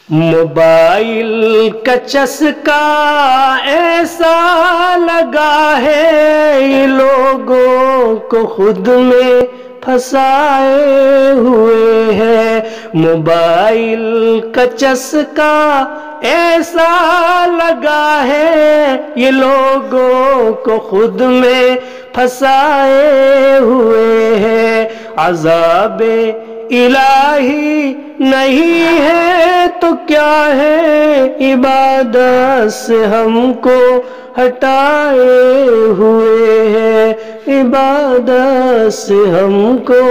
Mobile کا چسکا ایسا لگا ہے یہ لوگوں کو خود میں پھنسائے ہوئے ہے۔ موبائل کا چسکا ایسا لگا ہے یہ لوگوں کو خود میں پھنسائے ہوئے ہے۔ عذاب الہی نہیں ہے تو کیا ہے، عبادت سے ہم کو ہٹائے ہوئے ہے، عبادت سے ہم کو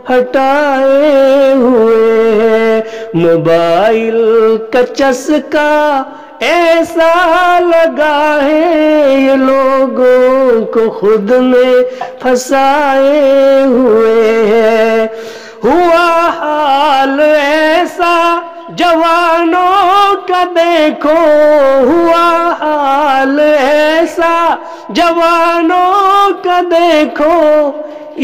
ہٹائے ہوئے ہے۔ موبائل کا چسکا ایسا لگا ہے یہ لوگوں کو خود میں پھنسائے ہوئے ہے۔ ہوا حال ایسا جوانوں کا دیکھو، ہوا حال ایسا جوانوں کا دیکھو،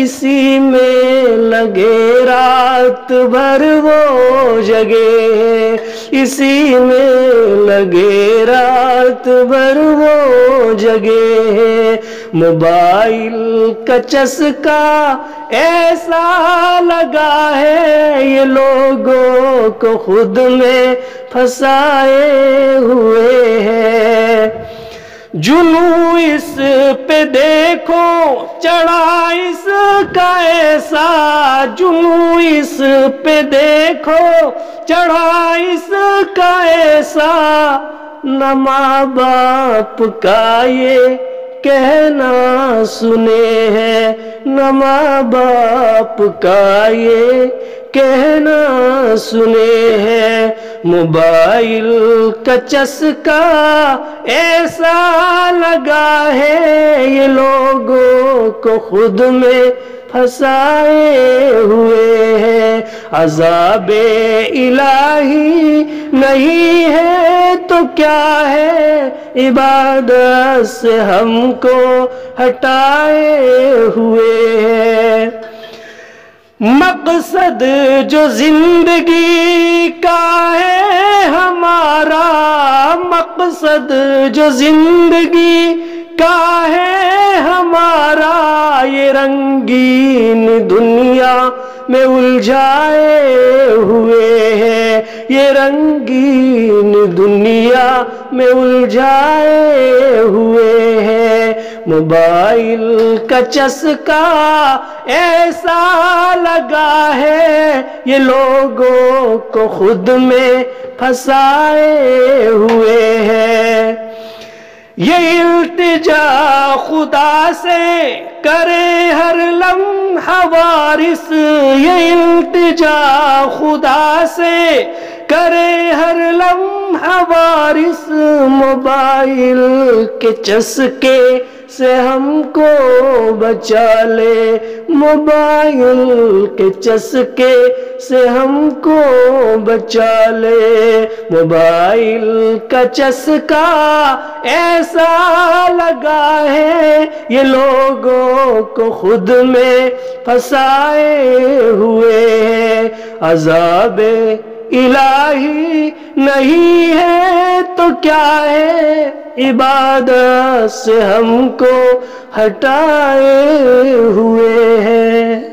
اسی میں لگے رات بھر وہ جگے، اسی میں لگے رات بھر وہ جگے۔ موبائل کا چسکا ایسا لگا ہے یہ لوگوں کو خود میں پھنسائے ہوئے ہے۔ جنوں اس پہ دیکھو چڑھا اس کا ایسا، جنوں اس پہ دیکھو چڑھا اس کا ایسا، نہ ماں باپ کا یہ کہنا سنے ہے، نہ ماں باپ کا یہ کہنا سنے ہے۔ موبائل کا چسکا ایسا لگا ہے یہ لوگوں کو خود میں پھنسائے ہوئے ہے۔ عذاب الہی نہیں ہے تو کیا ہے، عبادت سے ہم کو ہٹائے ہوئے ہے۔ مقصد جو زندگی کا ہے ہمارا، مقصد جو زندگی کا ہے ہمارا، یہ رنگین دنیا میں الجھائے ہوئے ہے، یہ رنگین دنیا میں الجھائے ہوئے ہے۔ موبائل کا چسکا ایسا لگا ہے یہ لوگوں کو خود میں پھنسائے ہوئے ہے۔ یہ التجا خدا سے کرے ہر لمحہ وارث، یہ التجا خدا سے کرے ہر لمحہ وارث، موبائل کے چسکے سے ہم کو بچا لے، موبائل کے چسکے سے ہم کو بچا لے۔ موبائل کا چسکا ایسا لگا ہے یہ لوگوں کو خود میں پھنسائے ہوئے ہے۔ عذاب الہی نہیں ہے تو کیا ہے، عبادت سے ہم کو ہٹائے ہوئے ہے۔